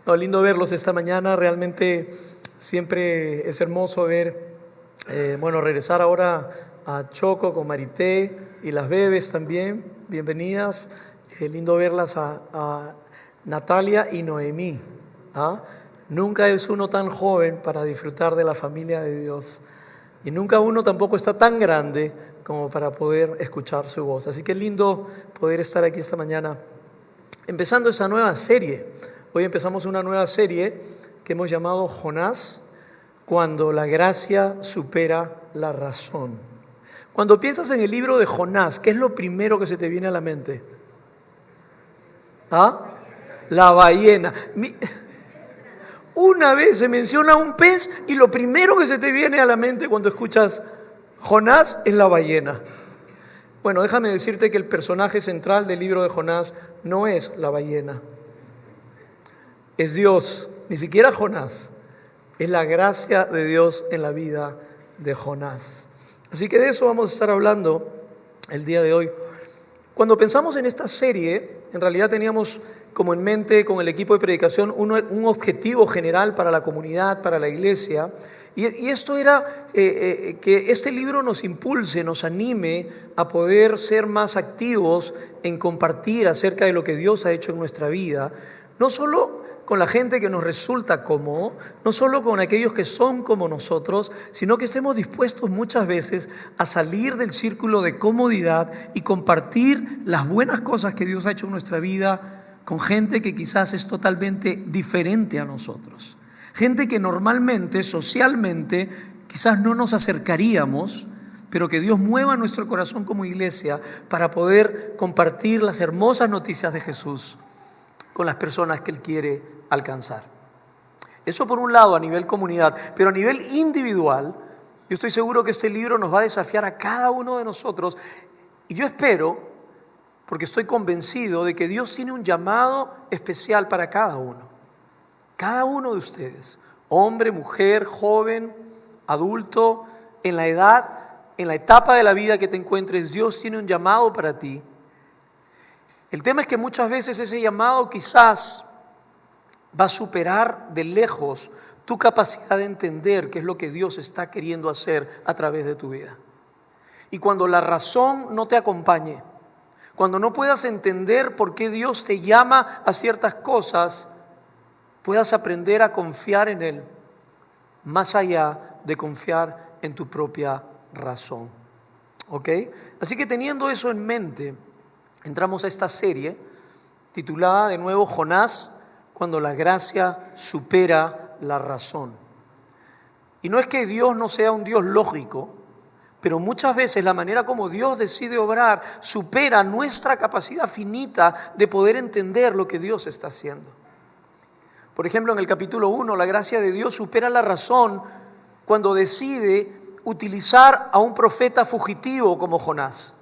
No, lindo verlos esta mañana. Realmente siempre es hermoso ver, regresar ahora a Choco con Marité y las bebés también. Bienvenidas. Lindo verlas a Natalia y Noemí. ¿Ah? Nunca es uno tan joven para disfrutar de la familia de Dios. Y nunca uno tampoco está tan grande como para poder escuchar su voz. Así que lindo poder estar aquí esta mañana empezando esa nueva serie. Hoy empezamos una nueva serie que hemos llamado Jonás, cuando la gracia supera la razón. Cuando piensas en el libro de Jonás, ¿qué es lo primero que se te viene a la mente? ¿Ah? La ballena. Una vez se menciona un pez y lo primero que se te viene a la mente cuando escuchas Jonás es la ballena. Bueno, déjame decirte que el personaje central del libro de Jonás no es la ballena. Es Dios, ni siquiera Jonás. Es la gracia de Dios en la vida de Jonás. Así que de eso vamos a estar hablando el día de hoy. Cuando pensamos en esta serie, en realidad teníamos como en mente con el equipo de predicación un objetivo general para la comunidad, para la iglesia. Y esto era que este libro nos impulse, nos anime a poder ser más activos en compartir acerca de lo que Dios ha hecho en nuestra vida. No solo con la gente que nos resulta cómodo, no solo con aquellos que son como nosotros, sino que estemos dispuestos muchas veces a salir del círculo de comodidad y compartir las buenas cosas que Dios ha hecho en nuestra vida con gente que quizás es totalmente diferente a nosotros. Gente que normalmente, socialmente, quizás no nos acercaríamos, pero que Dios mueva nuestro corazón como iglesia para poder compartir las hermosas noticias de Jesús con las personas que Él quiere alcanzar. Eso por un lado a nivel comunidad, pero a nivel individual, yo estoy seguro que este libro nos va a desafiar a cada uno de nosotros. Y yo espero, porque estoy convencido de que Dios tiene un llamado especial para cada uno. Cada uno de ustedes, hombre, mujer, joven, adulto, en la edad, en la etapa de la vida que te encuentres, Dios tiene un llamado para ti. El tema es que muchas veces ese llamado quizás va a superar de lejos tu capacidad de entender qué es lo que Dios está queriendo hacer a través de tu vida. Y cuando la razón no te acompañe, cuando no puedas entender por qué Dios te llama a ciertas cosas, puedas aprender a confiar en Él, más allá de confiar en tu propia razón. ¿Ok? Así que teniendo eso en mente, entramos a esta serie titulada de nuevo Jonás, cuando la gracia supera la razón. Y no es que Dios no sea un Dios lógico, pero muchas veces la manera como Dios decide obrar supera nuestra capacidad finita de poder entender lo que Dios está haciendo. Por ejemplo, en el capítulo 1, la gracia de Dios supera la razón cuando decide utilizar a un profeta fugitivo como Jonás.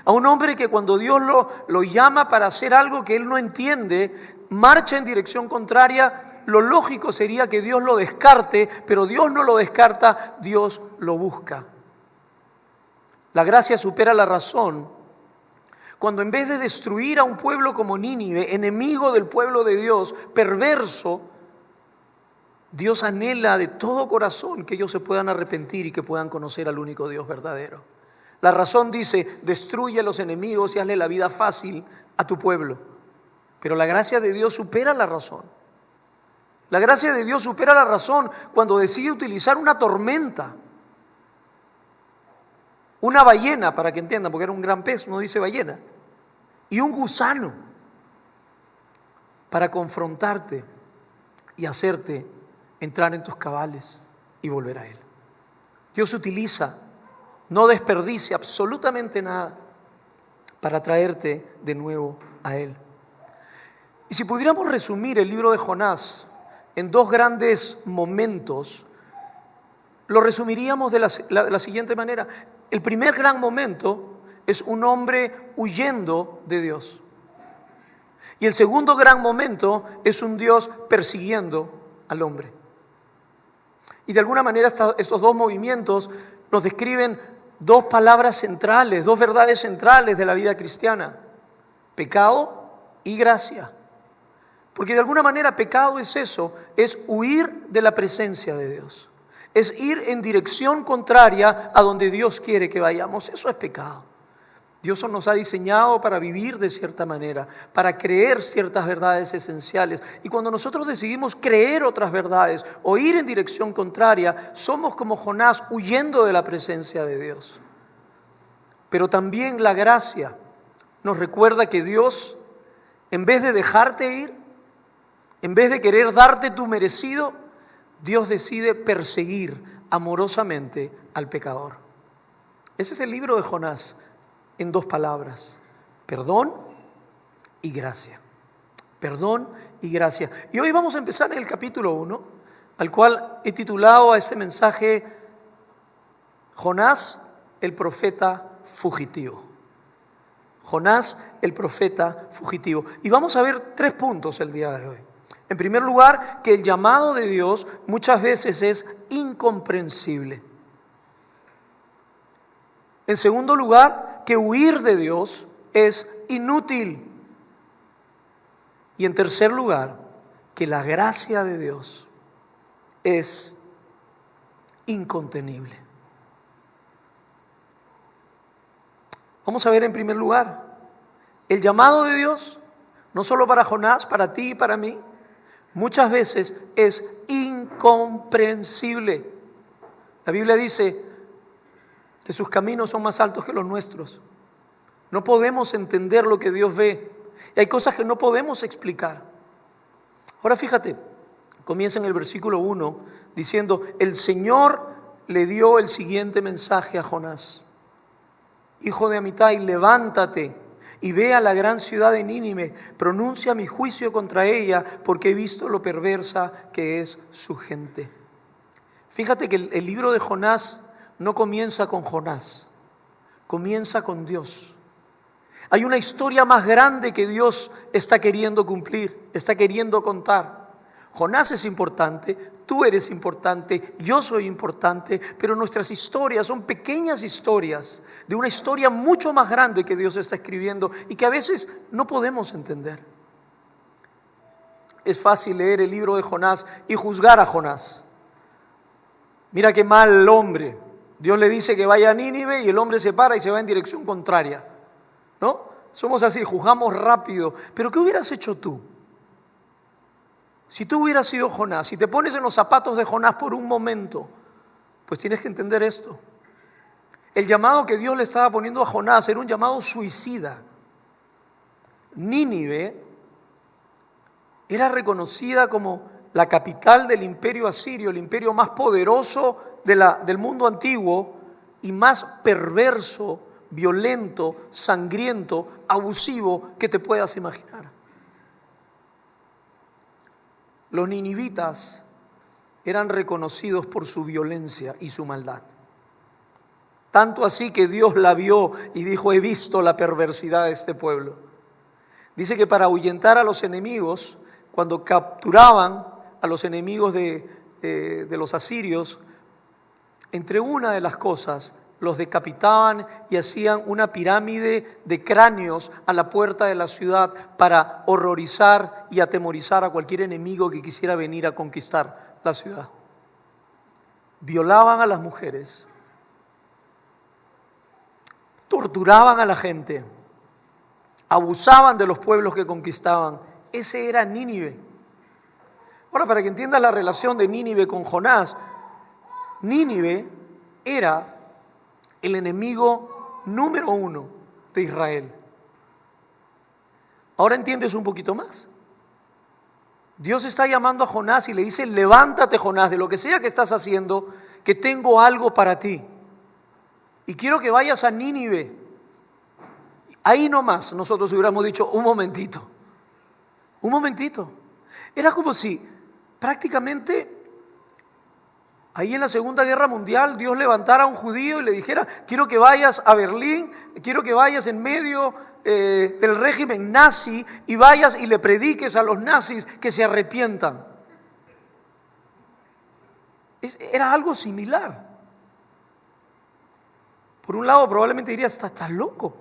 A un hombre que cuando Dios lo llama para hacer algo que él no entiende, marcha en dirección contraria. Lo lógico sería que Dios lo descarte, pero Dios no lo descarta, Dios lo busca. La gracia supera la razón cuando en vez de destruir a un pueblo como Nínive, enemigo del pueblo de Dios, perverso, Dios anhela de todo corazón que ellos se puedan arrepentir y que puedan conocer al único Dios verdadero. La razón dice, destruye a los enemigos y hazle la vida fácil a tu pueblo. Pero la gracia de Dios supera la razón. La gracia de Dios supera la razón cuando decide utilizar una tormenta. Una ballena, para que entiendan, porque era un gran pez, no dice ballena. Y un gusano para confrontarte y hacerte entrar en tus cabales y volver a Él. Dios utiliza, no desperdicia absolutamente nada para traerte de nuevo a Él. Y si pudiéramos resumir el libro de Jonás en dos grandes momentos, lo resumiríamos de la siguiente manera. El primer gran momento es un hombre huyendo de Dios. Y el segundo gran momento es un Dios persiguiendo al hombre. Y de alguna manera estos dos movimientos nos describen dos palabras centrales, dos verdades centrales de la vida cristiana: pecado y gracia. Porque de alguna manera pecado es eso, es huir de la presencia de Dios. Es ir en dirección contraria a donde Dios quiere que vayamos. Eso es pecado. Dios nos ha diseñado para vivir de cierta manera, para creer ciertas verdades esenciales. Y cuando nosotros decidimos creer otras verdades o ir en dirección contraria, somos como Jonás huyendo de la presencia de Dios. Pero también la gracia nos recuerda que Dios, en vez de dejarte ir, en vez de querer darte tu merecido, Dios decide perseguir amorosamente al pecador. Ese es el libro de Jonás en 2 palabras: perdón y gracia. Perdón y gracia. Y hoy vamos a empezar en el capítulo 1, al cual he titulado a este mensaje Jonás, el profeta fugitivo. Jonás, el profeta fugitivo. Y vamos a ver 3 puntos el día de hoy. En primer lugar, que el llamado de Dios muchas veces es incomprensible. En segundo lugar, que huir de Dios es inútil. Y en tercer lugar, que la gracia de Dios es incontenible. Vamos a ver en primer lugar, el llamado de Dios, no solo para Jonás, para ti y para mí, muchas veces es incomprensible. La Biblia dice que sus caminos son más altos que los nuestros. No podemos entender lo que Dios ve. Y hay cosas que no podemos explicar. Ahora fíjate, comienza en el versículo 1 diciendo: el Señor le dio el siguiente mensaje a Jonás: hijo de Amitai, levántate y ve a la gran ciudad de Nínive, pronuncia mi juicio contra ella, porque he visto lo perversa que es su gente. Fíjate que el libro de Jonás no comienza con Jonás, comienza con Dios. Hay una historia más grande que Dios está queriendo cumplir, está queriendo contar. Jonás es importante, tú eres importante, yo soy importante, pero nuestras historias son pequeñas historias de una historia mucho más grande que Dios está escribiendo y que a veces no podemos entender. Es fácil leer el libro de Jonás y juzgar a Jonás. Mira qué mal hombre. Dios le dice que vaya a Nínive y el hombre se para y se va en dirección contraria, ¿no? Somos así, juzgamos rápido. Pero ¿qué hubieras hecho tú? Si tú hubieras sido Jonás, si te pones en los zapatos de Jonás por un momento, pues tienes que entender esto. El llamado que Dios le estaba poniendo a Jonás era un llamado suicida. Nínive era reconocida como la capital del imperio asirio, el imperio más poderoso del mundo antiguo y más perverso, violento, sangriento, abusivo que te puedas imaginar. Los ninivitas eran reconocidos por su violencia y su maldad. Tanto así que Dios la vio y dijo: he visto la perversidad de este pueblo. Dice que para ahuyentar a los enemigos, cuando capturaban a los enemigos de los asirios, entre una de las cosas, los decapitaban y hacían una pirámide de cráneos a la puerta de la ciudad para horrorizar y atemorizar a cualquier enemigo que quisiera venir a conquistar la ciudad. Violaban a las mujeres, torturaban a la gente, abusaban de los pueblos que conquistaban. Ese era Nínive. Ahora, para que entiendas la relación de Nínive con Jonás, Nínive era el enemigo número 1 de Israel. Ahora entiendes un poquito más. Dios está llamando a Jonás y le dice: levántate, Jonás, de lo que sea que estás haciendo, que tengo algo para ti. Y quiero que vayas a Nínive. Ahí nomás nosotros hubiéramos dicho: un momentito. Era como si prácticamente ahí en la Segunda Guerra Mundial Dios levantara a un judío y le dijera: quiero que vayas a Berlín, quiero que vayas en medio del régimen nazi y vayas y le prediques a los nazis que se arrepientan. Era algo similar. Por un lado probablemente dirías: estás loco,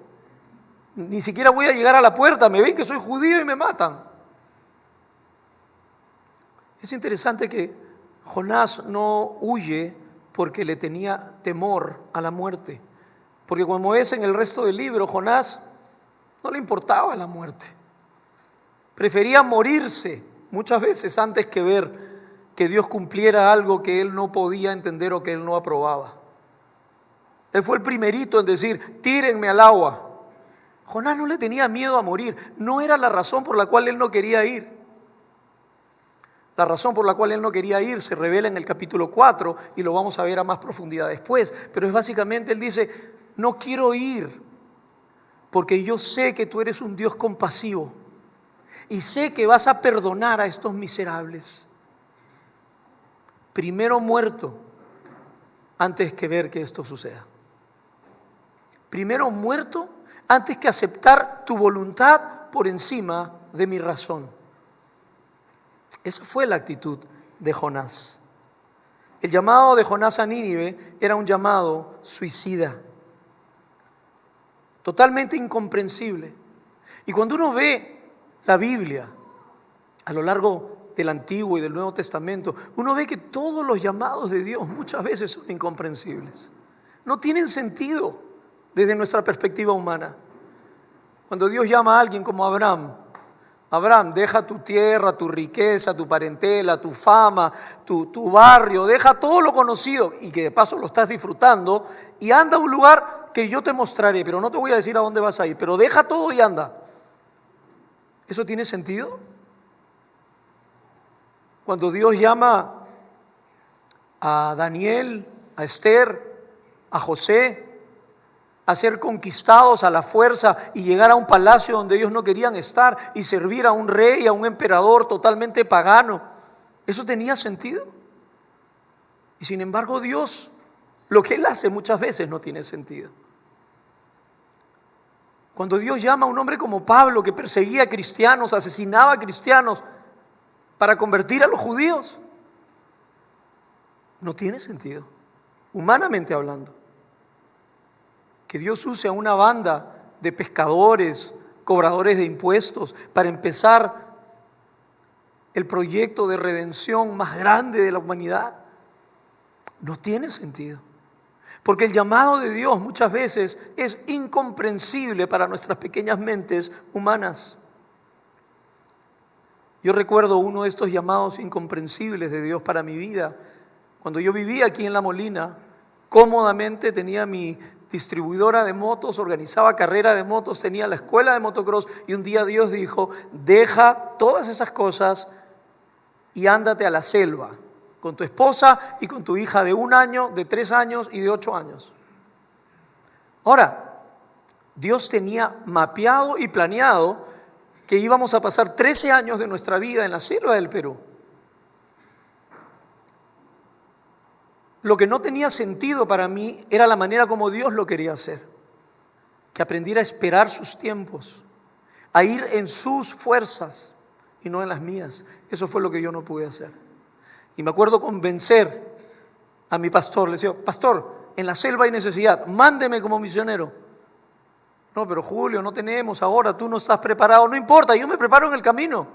ni siquiera voy a llegar a la puerta, me ven que soy judío y me matan. Es interesante que Jonás no huye porque le tenía temor a la muerte. Porque como ves en el resto del libro, Jonás no le importaba la muerte. Prefería morirse muchas veces antes que ver que Dios cumpliera algo que él no podía entender o que él no aprobaba. Él fue el primerito en decir, tírenme al agua. Jonás no le tenía miedo a morir. No era la razón por la cual él no quería ir. La razón por la cual él no quería ir se revela en el capítulo 4 y lo vamos a ver a más profundidad después. Pero es básicamente, él dice, no quiero ir porque yo sé que tú eres un Dios compasivo y sé que vas a perdonar a estos miserables. Primero muerto antes que ver que esto suceda. Primero muerto antes que aceptar tu voluntad por encima de mi razón. Esa fue la actitud de Jonás. El llamado de Jonás a Nínive era un llamado suicida, totalmente incomprensible. Y cuando uno ve la Biblia a lo largo del Antiguo y del Nuevo Testamento, uno ve que todos los llamados de Dios muchas veces son incomprensibles. No tienen sentido desde nuestra perspectiva humana. Cuando Dios llama a alguien como Abraham, Abraham, deja tu tierra, tu riqueza, tu parentela, tu fama, tu barrio, deja todo lo conocido y que de paso lo estás disfrutando y anda a un lugar que yo te mostraré, pero no te voy a decir a dónde vas a ir, pero deja todo y anda. ¿Eso tiene sentido? Cuando Dios llama a Daniel, a Esther, a José, a ser conquistados a la fuerza y llegar a un palacio donde ellos no querían estar y servir a un rey, a un emperador totalmente pagano, ¿eso tenía sentido? Y sin embargo Dios, lo que Él hace muchas veces no tiene sentido. Cuando Dios llama a un hombre como Pablo, que perseguía a cristianos, asesinaba a cristianos para convertir a los judíos, no tiene sentido, humanamente hablando. Que Dios use a una banda de pescadores, cobradores de impuestos, para empezar el proyecto de redención más grande de la humanidad, no tiene sentido. Porque el llamado de Dios muchas veces es incomprensible para nuestras pequeñas mentes humanas. Yo recuerdo uno de estos llamados incomprensibles de Dios para mi vida. Cuando yo vivía aquí en La Molina, cómodamente tenía mi distribuidora de motos, organizaba carrera de motos, tenía la escuela de motocross y un día Dios dijo, deja todas esas cosas y ándate a la selva con tu esposa y con tu hija de 1 año, de 3 años y de 8 años. Ahora, Dios tenía mapeado y planeado que íbamos a pasar 13 años de nuestra vida en la selva del Perú. Lo que no tenía sentido para mí era la manera como Dios lo quería hacer. Que aprendiera a esperar sus tiempos, a ir en sus fuerzas y no en las mías. Eso fue lo que yo no pude hacer. Y me acuerdo convencer a mi pastor. Le decía, pastor, en la selva hay necesidad, mándeme como misionero. No, pero Julio, no tenemos ahora, tú no estás preparado. No importa, yo me preparo en el camino.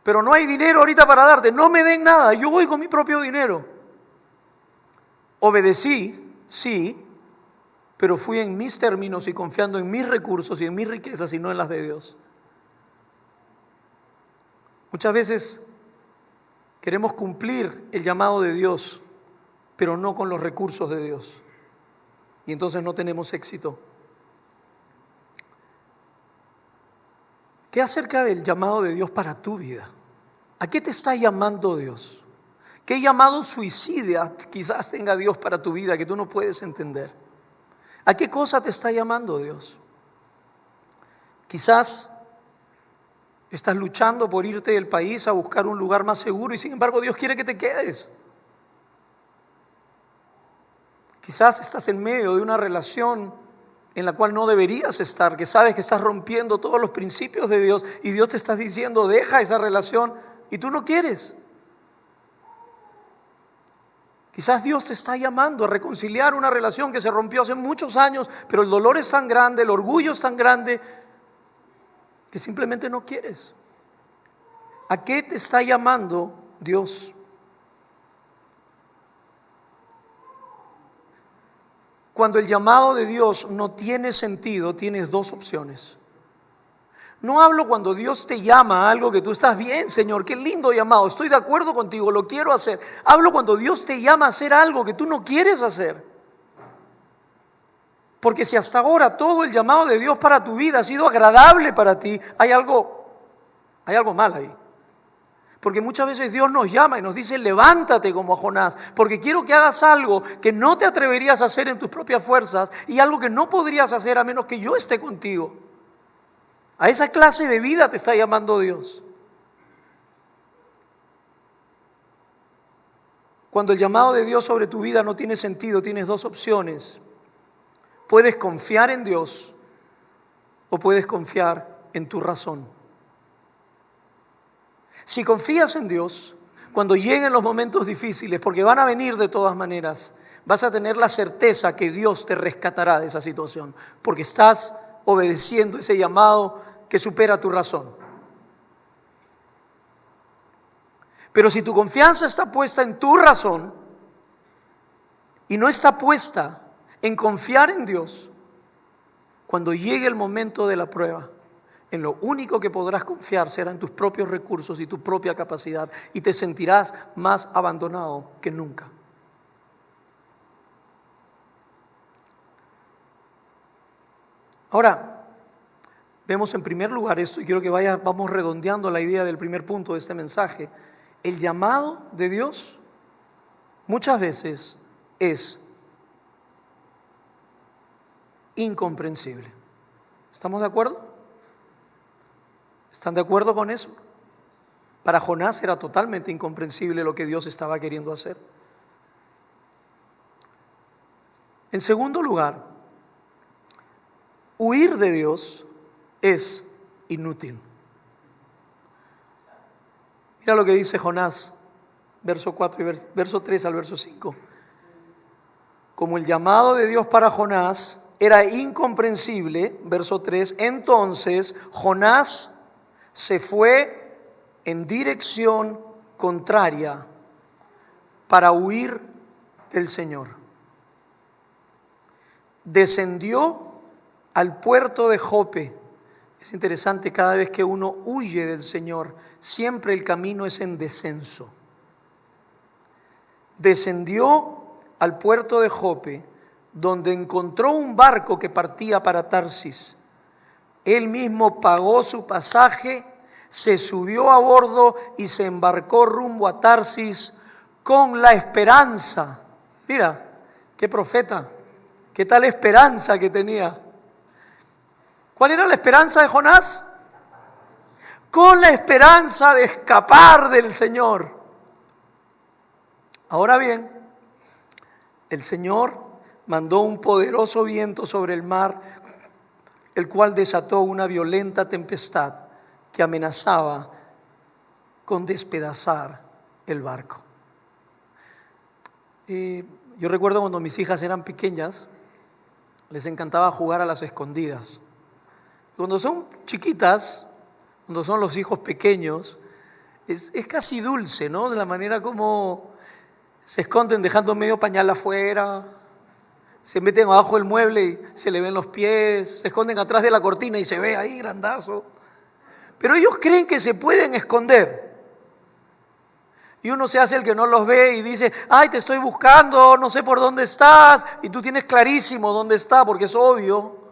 Pero no hay dinero ahorita para darte, no me den nada, yo voy con mi propio dinero. Obedecí, sí, pero fui en mis términos y confiando en mis recursos y en mis riquezas y no en las de Dios. Muchas veces queremos cumplir el llamado de Dios, pero no con los recursos de Dios. Y entonces no tenemos éxito. ¿Qué acerca del llamado de Dios para tu vida? ¿A qué te está llamando Dios? ¿Qué llamado suicida quizás tenga Dios para tu vida que tú no puedes entender? ¿A qué cosa te está llamando Dios? Quizás estás luchando por irte del país a buscar un lugar más seguro y sin embargo Dios quiere que te quedes. Quizás estás en medio de una relación en la cual no deberías estar, que sabes que estás rompiendo todos los principios de Dios y Dios te está diciendo deja esa relación y tú no quieres. Quizás Dios te está llamando a reconciliar una relación que se rompió hace muchos años, pero el dolor es tan grande, el orgullo es tan grande, que simplemente no quieres. ¿A qué te está llamando Dios? Cuando el llamado de Dios no tiene sentido, tienes dos opciones. No hablo cuando Dios te llama a algo que tú estás bien, Señor, qué lindo llamado, estoy de acuerdo contigo, lo quiero hacer. Hablo cuando Dios te llama a hacer algo que tú no quieres hacer. Porque si hasta ahora todo el llamado de Dios para tu vida ha sido agradable para ti, hay algo mal ahí. Porque muchas veces Dios nos llama y nos dice, levántate como a Jonás, porque quiero que hagas algo que no te atreverías a hacer en tus propias fuerzas y algo que no podrías hacer a menos que yo esté contigo. A esa clase de vida te está llamando Dios. Cuando el llamado de Dios sobre tu vida no tiene sentido, tienes dos opciones. Puedes confiar en Dios o puedes confiar en tu razón. Si confías en Dios, cuando lleguen los momentos difíciles, porque van a venir de todas maneras, vas a tener la certeza que Dios te rescatará de esa situación, porque estás obedeciendo ese llamado que supera tu razón. Pero si tu confianza está puesta en tu razón y no está puesta en confiar en Dios, cuando llegue el momento de la prueba, en lo único que podrás confiar será en tus propios recursos y tu propia capacidad, y te sentirás más abandonado que nunca. Ahora, vemos en primer lugar esto, y quiero que vamos redondeando la idea del primer punto de este mensaje. El llamado de Dios muchas veces es incomprensible. ¿Estamos de acuerdo? ¿Están de acuerdo con eso? Para Jonás era totalmente incomprensible lo que Dios estaba queriendo hacer. En segundo lugar, huir de Dios es inútil. Mira lo que dice Jonás, verso 4 y verso 3 al verso 5. Como el llamado de Dios para Jonás era incomprensible, verso 3, entonces Jonás se fue en dirección contraria para huir del Señor. Descendió al puerto de Jope. Es interesante, cada vez que uno huye del Señor, siempre el camino es en descenso. Descendió al puerto de Jope, donde encontró un barco que partía para Tarsis. Él mismo pagó su pasaje, se subió a bordo y se embarcó rumbo a Tarsis con la esperanza. Mira, qué profeta, qué tal esperanza que tenía. ¿Cuál era la esperanza de Jonás? Con la esperanza de escapar del Señor. Ahora bien, el Señor mandó un poderoso viento sobre el mar, el cual desató una violenta tempestad que amenazaba con despedazar el barco. Yo recuerdo cuando mis hijas eran pequeñas, les encantaba jugar a las escondidas. Cuando son chiquitas, cuando son los hijos pequeños, es casi dulce, ¿no? De la manera como se esconden dejando medio pañal afuera, se meten abajo del mueble y se le ven los pies, se esconden atrás de la cortina y se ve ahí grandazo. Pero ellos creen que se pueden esconder. Y uno se hace el que no los ve y dice, ay, te estoy buscando, no sé por dónde estás. Y tú tienes clarísimo dónde está porque es obvio.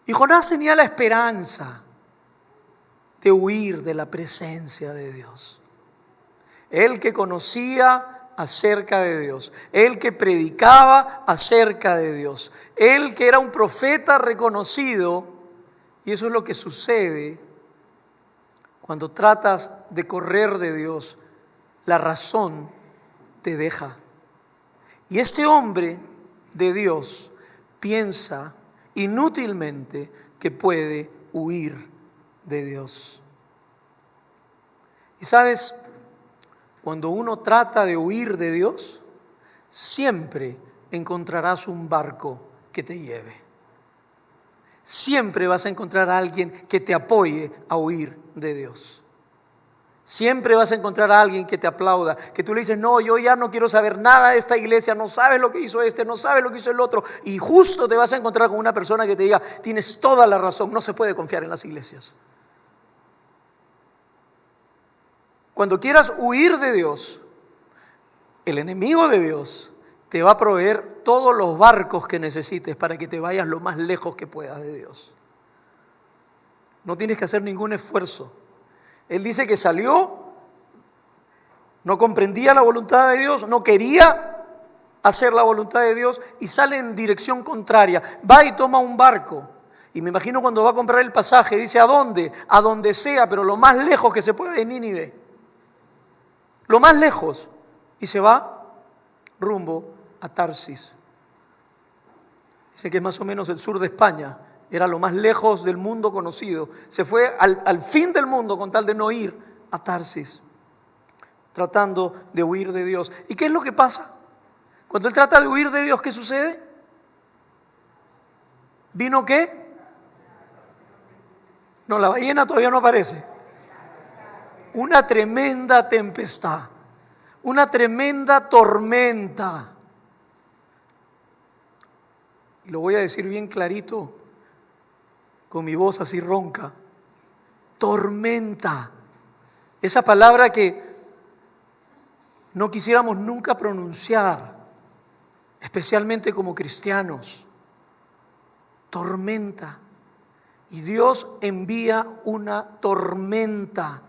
Y Jonás tenía la esperanza de huir de la presencia de Dios. Él que conocía acerca de Dios, él que predicaba acerca de Dios, él que era un profeta reconocido. Y eso es lo que sucede cuando tratas de correr de Dios. La razón te deja. Y este hombre de Dios piensa inútilmente que puede huir de Dios. Y sabes, cuando uno trata de huir de Dios, siempre encontrarás un barco que te lleve. siempre vas a encontrar a alguien que te apoye a huir de Dios. Siempre vas a encontrar a alguien que te aplauda, que tú le dices, no, yo ya no quiero saber nada de esta iglesia, no sabes lo que hizo este, no sabes lo que hizo el otro. Y justo te vas a encontrar con una persona que te diga, tienes toda la razón, no se puede confiar en las iglesias. Cuando quieras huir de Dios, el enemigo de Dios te va a proveer todos los barcos que necesites para que te vayas lo más lejos que puedas de Dios. No tienes que hacer ningún esfuerzo. Él dice que salió, no comprendía la voluntad de Dios, no quería hacer la voluntad de Dios y sale en dirección contraria. Va y toma un barco. Y me imagino cuando va a comprar el pasaje, dice, ¿a dónde? A donde sea, pero lo más lejos que se pueda de Nínive. Lo más lejos. Y se va rumbo a Tarsis. Dice que es más o menos el sur de España. Era lo más lejos del mundo conocido. Se fue al fin del mundo con tal de no ir a Tarsis, tratando de huir de Dios. ¿Y qué es lo que pasa? Cuando él trata de huir de Dios, ¿qué sucede? ¿Vino qué? No, la ballena todavía no aparece. Una tremenda tempestad, una tremenda tormenta. Y lo voy a decir bien clarito, con mi voz así ronca. Tormenta. Esa palabra que no quisiéramos nunca pronunciar, especialmente como cristianos. Tormenta. Y Dios envía una tormenta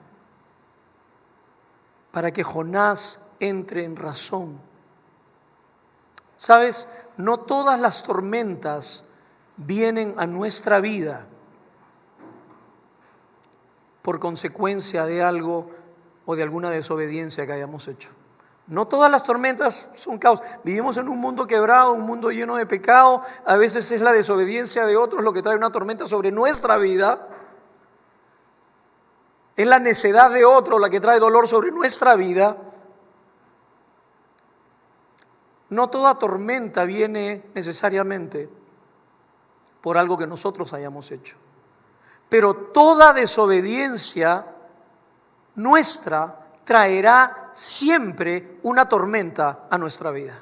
para que Jonás entre en razón. ¿Sabes? No todas las tormentas vienen a nuestra vida por consecuencia de algo o de alguna desobediencia que hayamos hecho. No todas las tormentas son causas. Vivimos en un mundo quebrado, un mundo lleno de pecado. A veces es la desobediencia de otros lo que trae una tormenta sobre nuestra vida. Es la necedad de otro la que trae dolor sobre nuestra vida. No toda tormenta viene necesariamente por algo que nosotros hayamos hecho. Pero toda desobediencia nuestra traerá siempre una tormenta a nuestra vida.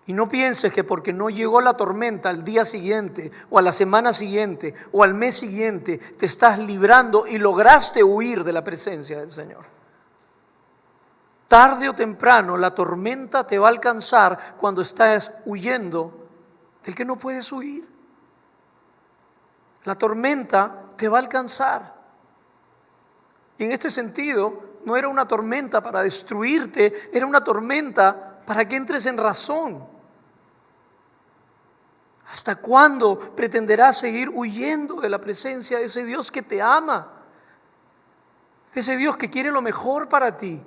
Y no pienses que porque no llegó la tormenta al día siguiente, o a la semana siguiente, o al mes siguiente, te estás librando y lograste huir de la presencia del Señor. Tarde o temprano la tormenta te va a alcanzar cuando estás huyendo del que no puedes huir. La tormenta te va a alcanzar. Y en este sentido, no era una tormenta para destruirte, era una tormenta para que entres en razón. ¿Hasta cuándo pretenderás seguir huyendo de la presencia de ese Dios que te ama? De ese Dios que quiere lo mejor para ti.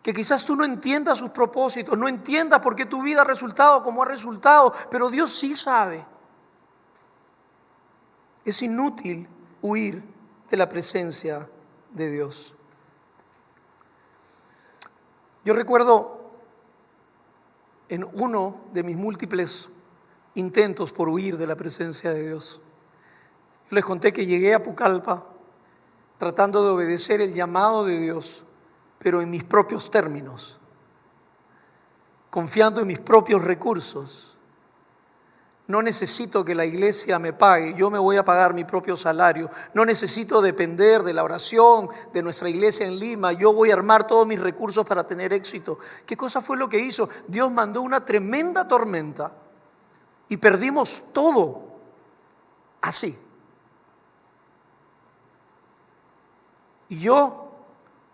Que quizás tú no entiendas sus propósitos, no entiendas por qué tu vida ha resultado como ha resultado, pero Dios sí sabe. Es inútil huir de la presencia de Dios. Yo recuerdo en uno de mis múltiples intentos por huir de la presencia de Dios. Yo les conté que llegué a Pucallpa tratando de obedecer el llamado de Dios, pero en mis propios términos, confiando en mis propios recursos. No necesito que la iglesia me pague, yo me voy a pagar mi propio salario. No necesito depender de la oración de nuestra iglesia en Lima, yo voy a armar todos mis recursos para tener éxito. ¿Qué cosa fue lo que hizo? Dios mandó una tremenda tormenta y perdimos todo así. Y yo,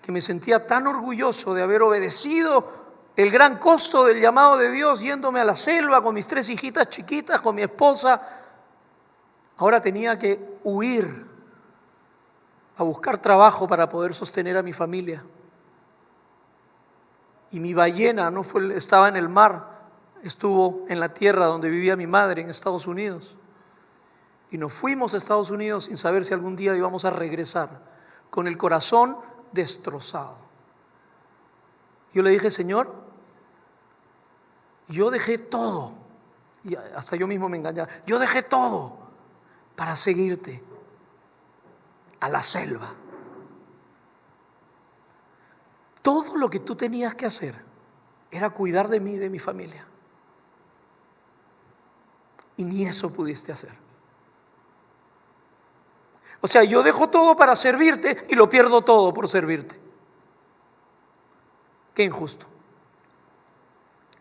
que me sentía tan orgulloso de haber obedecido el gran costo del llamado de Dios, yéndome a la selva con mis 3 hijitas chiquitas, con mi esposa, ahora tenía que huir a buscar trabajo para poder sostener a mi familia. Y mi ballena estaba en el mar, estuvo en la tierra donde vivía mi madre, en Estados Unidos. Y nos fuimos a Estados Unidos sin saber si algún día íbamos a regresar, con el corazón destrozado. Yo le dije, Señor, yo dejé todo Y hasta yo mismo me engañaba. Yo dejé todo para seguirte a la selva. Todo lo que tú tenías que hacer era cuidar de mí y de mi familia. Y ni eso pudiste hacer. O sea, yo dejo todo para servirte y lo pierdo todo por servirte. Qué injusto.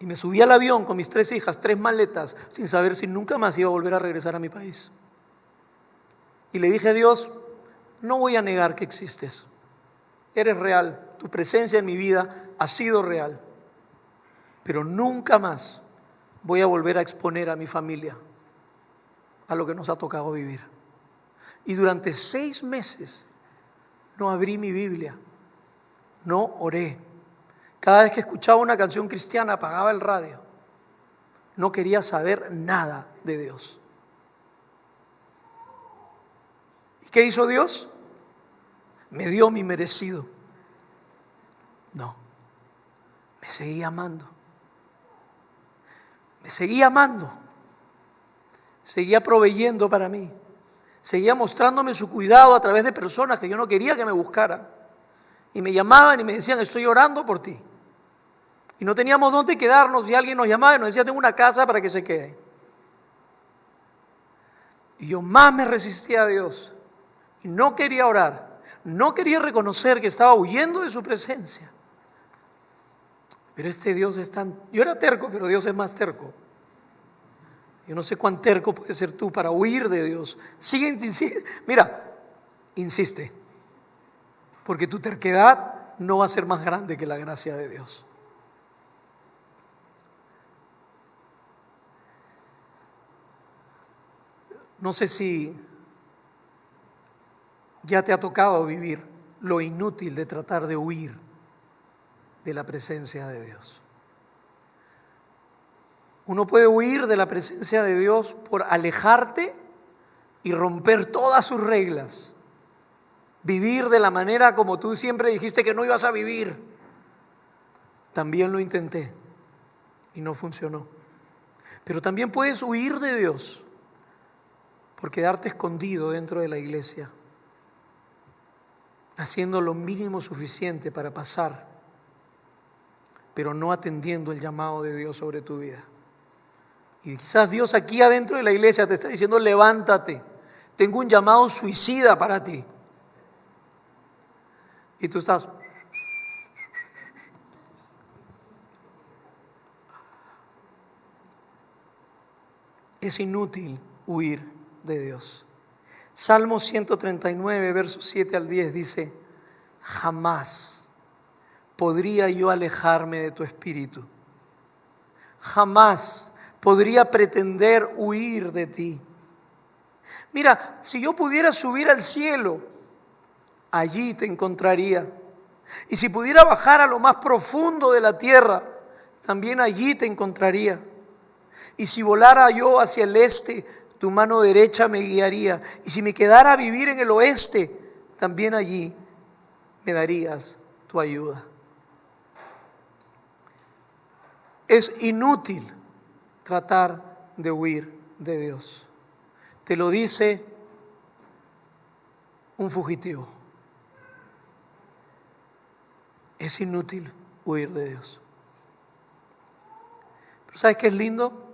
Y me subí al avión con mis 3 hijas, 3 maletas, sin saber si nunca más iba a volver a regresar a mi país. Y le dije a Dios, no voy a negar que existes. Eres real, tu presencia en mi vida ha sido real. Pero nunca más voy a volver a exponer a mi familia a lo que nos ha tocado vivir. Y durante 6 meses no abrí mi Biblia, no oré. Cada vez que escuchaba una canción cristiana apagaba el radio. No quería saber nada de Dios. ¿Y qué hizo Dios? Me dio mi merecido. No, me seguía amando. Me seguía amando. Seguía proveyendo para mí. Seguía mostrándome su cuidado a través de personas que yo no quería que me buscaran. Y me llamaban y me decían, estoy orando por ti. Y no teníamos dónde quedarnos y alguien nos llamaba y nos decía, tengo una casa para que se quede. Y yo más me resistía a Dios. Y no quería orar. No quería reconocer que estaba huyendo de su presencia. Pero este Dios es tan... Yo era terco, pero Dios es más terco. Yo no sé cuán terco puedes ser tú para huir de Dios. Sigue, insiste. Mira, insiste. Porque tu terquedad no va a ser más grande que la gracia de Dios. No sé si ya te ha tocado vivir lo inútil de tratar de huir de la presencia de Dios. Uno puede huir de la presencia de Dios por alejarte y romper todas sus reglas. Vivir de la manera como tú siempre dijiste que no ibas a vivir. También lo intenté y no funcionó. Pero también puedes huir de Dios por quedarte escondido dentro de la iglesia, haciendo lo mínimo suficiente para pasar, pero no atendiendo el llamado de Dios sobre tu vida. Y quizás Dios aquí adentro de la iglesia te está diciendo, levántate, tengo un llamado suicida para ti. Y tú estás... Es inútil huir de Dios. Salmo 139, versos 7 al 10 dice, jamás podría yo alejarme de tu espíritu. Jamás podría pretender huir de ti. Mira, si yo pudiera subir al cielo, allí te encontraría. Y si pudiera bajar a lo más profundo de la tierra, también allí te encontraría. Y si volara yo hacia el este, tu mano derecha me guiaría. Y si me quedara a vivir en el oeste, también allí me darías tu ayuda. Es inútil tratar de huir de Dios. Te lo dice un fugitivo. Es inútil huir de Dios. Pero ¿sabes qué es lindo?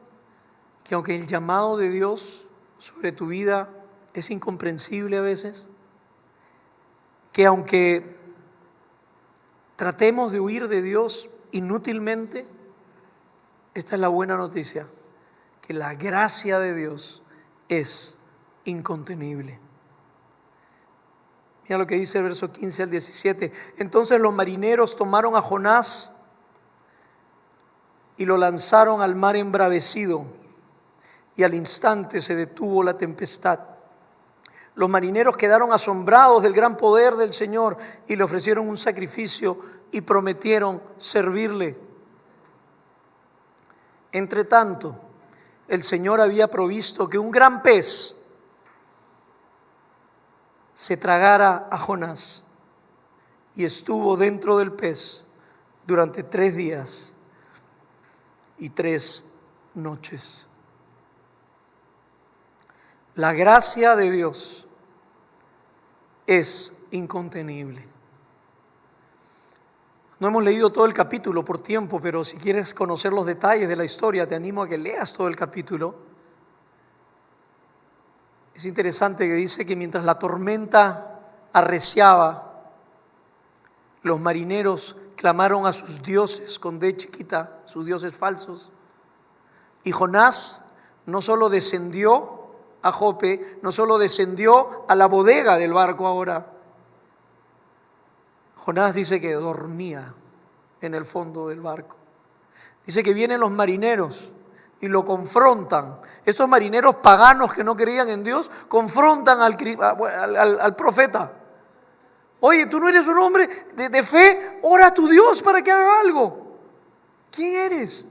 Que aunque el llamado de Dios sobre tu vida es incomprensible a veces, que aunque tratemos de huir de Dios inútilmente, esta es la buena noticia, que la gracia de Dios es incontenible. Mira lo que dice el verso 15 al 17. Entonces los marineros tomaron a Jonás y lo lanzaron al mar embravecido, y al instante se detuvo la tempestad. Los marineros quedaron asombrados del gran poder del Señor y le ofrecieron un sacrificio y prometieron servirle. Entre tanto, el Señor había provisto que un gran pez se tragara a Jonás, y estuvo dentro del pez durante 3 días y 3 noches. La gracia de Dios es incontenible. No hemos leído todo el capítulo por tiempo, pero si quieres conocer los detalles de la historia, te animo a que leas todo el capítulo. Es interesante que dice que mientras la tormenta arreciaba, los marineros clamaron a sus dioses con D chiquita, sus dioses falsos. Y Jonás no solo descendió a Jope, no solo descendió a la bodega del barco ahora. Jonás dice que dormía en el fondo del barco. Dice que vienen los marineros y lo confrontan. Esos marineros paganos que no creían en Dios confrontan al profeta. Oye, tú no eres un hombre de fe, ora a tu Dios para que haga algo. ¿Quién eres?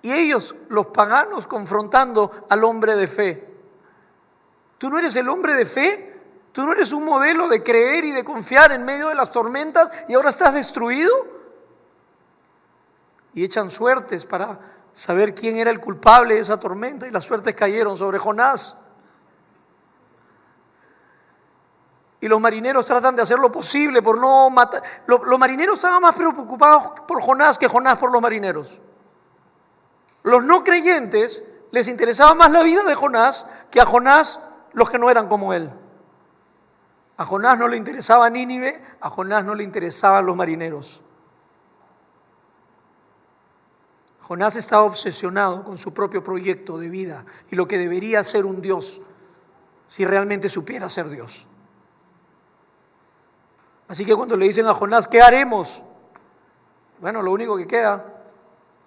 Y ellos, los paganos, confrontando al hombre de fe. ¿Tú no eres el hombre de fe? ¿Tú no eres un modelo de creer y de confiar en medio de las tormentas y ahora estás destruido? Y echan suertes para saber quién era el culpable de esa tormenta y las suertes cayeron sobre Jonás. Y los marineros tratan de hacer lo posible por no matar. Los marineros estaban más preocupados por Jonás que Jonás por los marineros. Los no creyentes les interesaba más la vida de Jonás que a Jonás los que no eran como él. A Jonás no le interesaba Nínive, a Jonás no le interesaban los marineros. Jonás estaba obsesionado con su propio proyecto de vida y lo que debería ser un Dios si realmente supiera ser Dios. Así que cuando le dicen a Jonás, ¿qué haremos? Bueno, lo único que queda,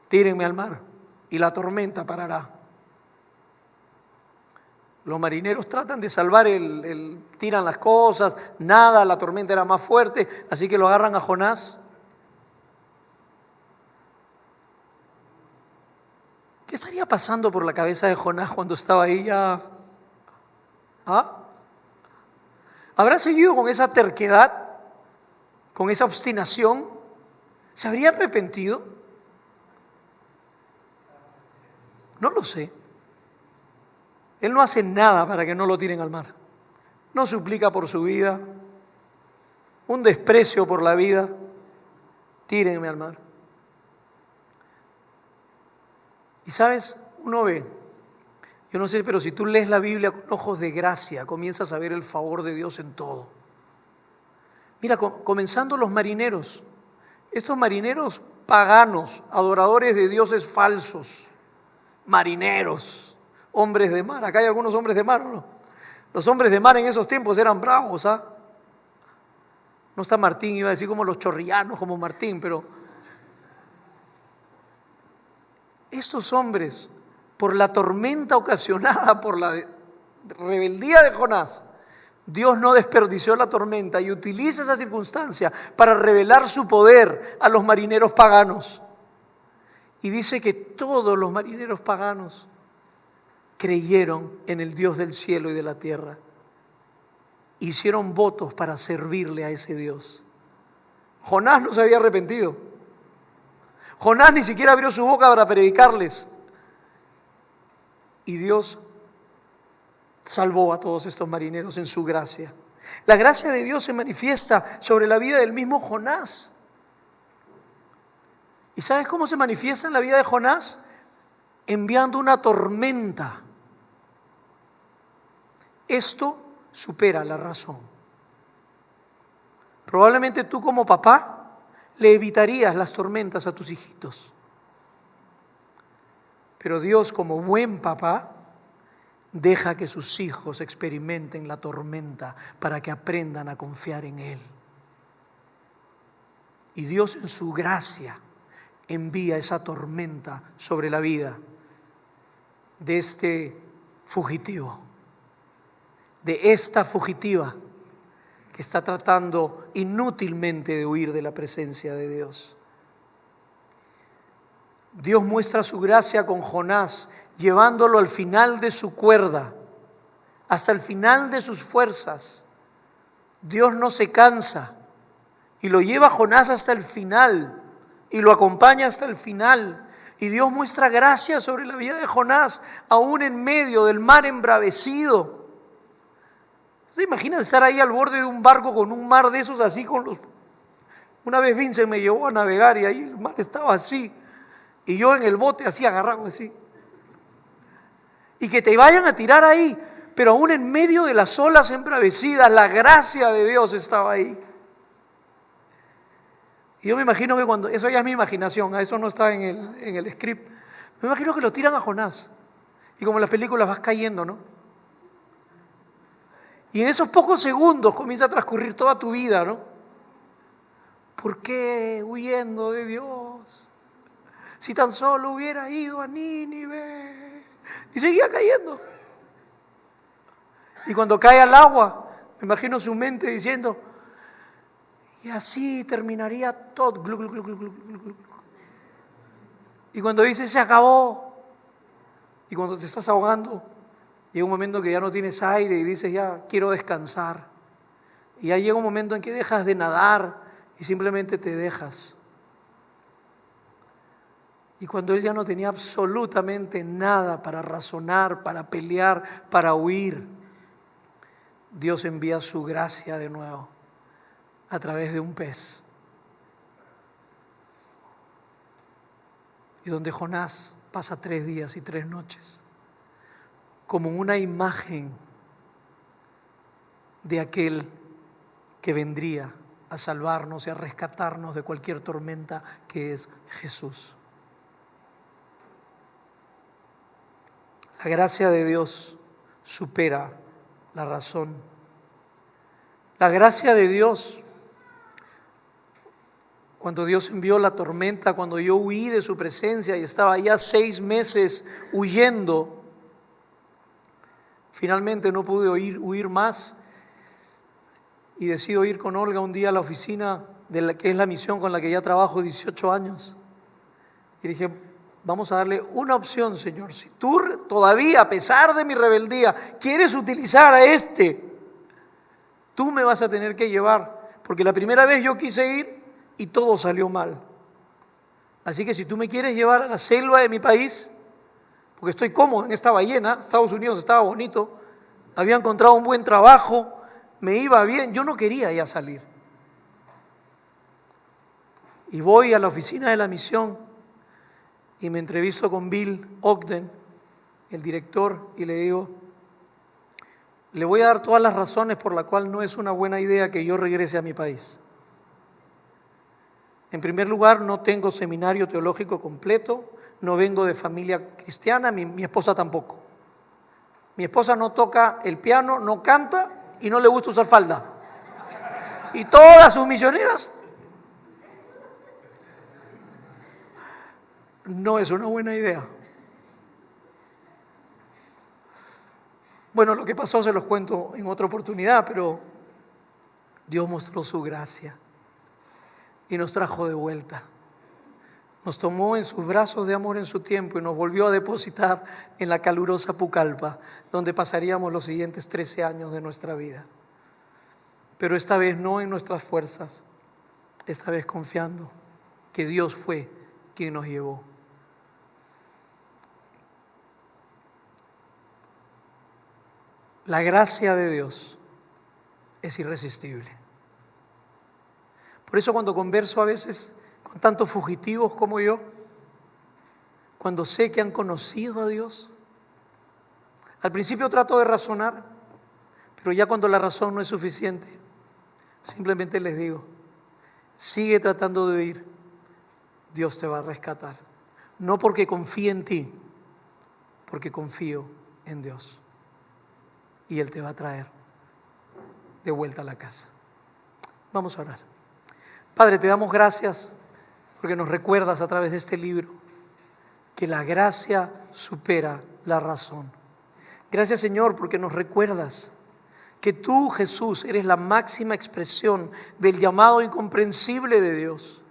tírenme al mar y la tormenta parará. Los marineros tratan de salvar tiran las cosas, nada, la tormenta era más fuerte, así que lo agarran a Jonás. ¿Qué estaría pasando por la cabeza de Jonás cuando estaba ahí ya? ¿Ah? ¿Habrá seguido con esa terquedad, con esa obstinación? ¿Se habría arrepentido? No lo sé. Él no hace nada para que no lo tiren al mar. No suplica por su vida, un desprecio por la vida. Tírenme al mar. Y sabes, uno ve, yo no sé, pero si tú lees la Biblia con ojos de gracia, comienzas a ver el favor de Dios en todo. Mira, comenzando los marineros, estos marineros paganos, adoradores de dioses falsos, marineros, hombres de mar. Acá hay algunos hombres de mar, ¿o no? Los hombres de mar en esos tiempos eran bravos, ¿ah? No está Martín, iba a decir como los chorrillanos, como Martín, pero estos hombres, por la tormenta ocasionada por la rebeldía de Jonás, Dios no desperdició la tormenta y utiliza esa circunstancia para revelar su poder a los marineros paganos. Y dice que todos los marineros paganos creyeron en el Dios del cielo y de la tierra. Hicieron votos para servirle a ese Dios. Jonás no se había arrepentido. Jonás ni siquiera abrió su boca para predicarles. Y Dios salvó a todos estos marineros en su gracia. La gracia de Dios se manifiesta sobre la vida del mismo Jonás. ¿Y sabes cómo se manifiesta en la vida de Jonás? Enviando una tormenta. Esto supera la razón. Probablemente tú como papá le evitarías las tormentas a tus hijitos. Pero Dios, como buen papá, deja que sus hijos experimenten la tormenta para que aprendan a confiar en Él. Y Dios en su gracia envía esa tormenta sobre la vida de este fugitivo, de esta fugitiva que está tratando inútilmente de huir de la presencia de Dios. Dios muestra su gracia con Jonás, llevándolo al final de su cuerda, hasta el final de sus fuerzas. Dios no se cansa y lo lleva a Jonás hasta el final y lo acompaña hasta el final. Y Dios muestra gracia sobre la vida de Jonás, aún en medio del mar embravecido. ¿Se imaginan estar ahí al borde de un barco con un mar de esos así con los... Una vez Vincent me llevó a navegar y ahí el mar estaba así. Y yo en el bote así agarrado así. Y que te vayan a tirar ahí, pero aún en medio de las olas embravecidas, la gracia de Dios estaba ahí. Y yo me imagino que cuando, eso ya es mi imaginación, a eso no está en el script, me imagino que lo tiran a Jonás. Y como en las películas vas cayendo, ¿no? Y en esos pocos segundos comienza a transcurrir toda tu vida, ¿no? ¿Por qué huyendo de Dios? Si tan solo hubiera ido a Nínive. Y seguía cayendo. Y cuando cae al agua, me imagino su mente diciendo, y así terminaría todo. Glu, glu, glu, glu, glu, glu, glu. Y cuando dice se acabó, y cuando te estás ahogando, llega un momento que ya no tienes aire y dices ya quiero descansar. Y ya llega un momento en que dejas de nadar y simplemente te dejas. Y cuando él ya no tenía absolutamente nada para razonar, para pelear, para huir, Dios envía su gracia de nuevo a través de un pez. Y donde Jonás pasa 3 días y 3 noches, como una imagen de aquel que vendría a salvarnos y a rescatarnos de cualquier tormenta, que es Jesús. La gracia de Dios supera la razón. La gracia de Dios, cuando Dios envió la tormenta, cuando yo huí de su presencia y estaba ya 6 meses huyendo, finalmente no pude huir más y decido ir con Olga un día a la oficina de la que es la misión con la que ya trabajo 18 años. Y dije, vamos a darle una opción, Señor. Si tú todavía, a pesar de mi rebeldía, quieres utilizar a tú me vas a tener que llevar. Porque la primera vez yo quise ir y todo salió mal. Así que si tú me quieres llevar a la selva de mi país, porque estoy cómodo en esta ballena, Estados Unidos estaba bonito, había encontrado un buen trabajo, me iba bien, yo no quería ya salir. Y voy a la oficina de la misión y me entrevisto con Bill Ogden, el director, y le digo, le voy a dar todas las razones por las cuales no es una buena idea que yo regrese a mi país. En primer lugar, no tengo seminario teológico completo, no vengo de familia cristiana, mi esposa tampoco. Mi esposa no toca el piano, no canta y no le gusta usar falda. Y todas sus misioneras. No es una buena idea. Bueno, lo que pasó se los cuento en otra oportunidad, pero Dios mostró su gracia y nos trajo de vuelta. Nos tomó en sus brazos de amor en su tiempo y nos volvió a depositar en la calurosa Pucallpa, donde pasaríamos los siguientes 13 años de nuestra vida. Pero esta vez no en nuestras fuerzas, esta vez confiando que Dios fue quien nos llevó. La gracia de Dios es irresistible. Por eso cuando converso a veces con tantos fugitivos como yo, cuando sé que han conocido a Dios, al principio trato de razonar, pero ya cuando la razón no es suficiente, simplemente les digo, sigue tratando de huir, Dios te va a rescatar. No porque confíe en ti, porque confío en Dios. Y Él te va a traer de vuelta a la casa. Vamos a orar. Padre, te damos gracias porque nos recuerdas a través de este libro que la gracia supera la razón. Gracias, Señor, porque nos recuerdas que tú, Jesús, eres la máxima expresión del llamado incomprensible de Dios.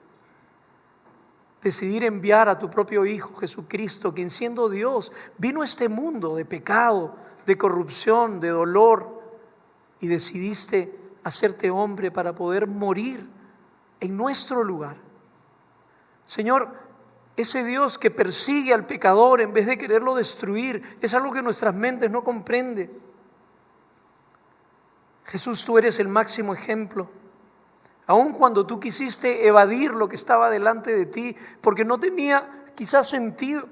Decidir enviar a tu propio Hijo Jesucristo, quien siendo Dios vino a este mundo de pecado, de corrupción, de dolor, y decidiste hacerte hombre para poder morir en nuestro lugar. Señor, Ese Dios que persigue al pecador en vez de quererlo destruir, es algo que nuestras mentes no comprenden. Jesús, tú eres el máximo ejemplo. Aun cuando tú quisiste evadir lo que estaba delante de ti, porque no tenía quizás sentido.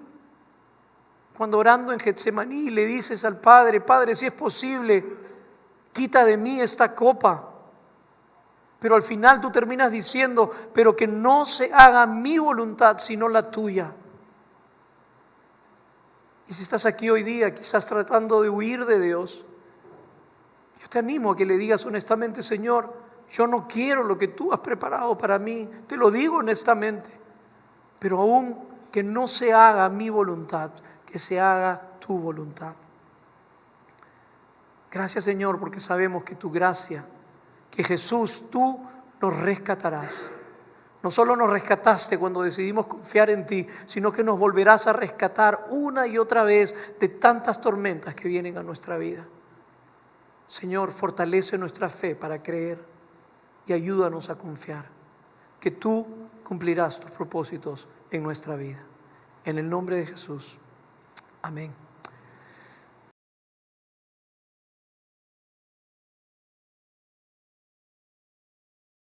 Cuando orando en Getsemaní le dices al Padre: Padre, si es posible, quita de mí esta copa. Pero al final tú terminas diciendo: pero que no se haga mi voluntad sino la tuya. Y si estás aquí hoy día quizás tratando de huir de Dios, yo te animo a que le digas honestamente: Señor, yo no quiero lo que tú has preparado para mí, te lo digo honestamente, pero aún que no se haga mi voluntad, que se haga tu voluntad. Gracias, Señor, porque sabemos que tu gracia, que Jesús, tú nos rescatarás. No solo nos rescataste cuando decidimos confiar en ti, sino que nos volverás a rescatar una y otra vez de tantas tormentas que vienen a nuestra vida. Señor, fortalece nuestra fe para creer y ayúdanos a confiar que tú cumplirás tus propósitos en nuestra vida. En el nombre de Jesús. Amén.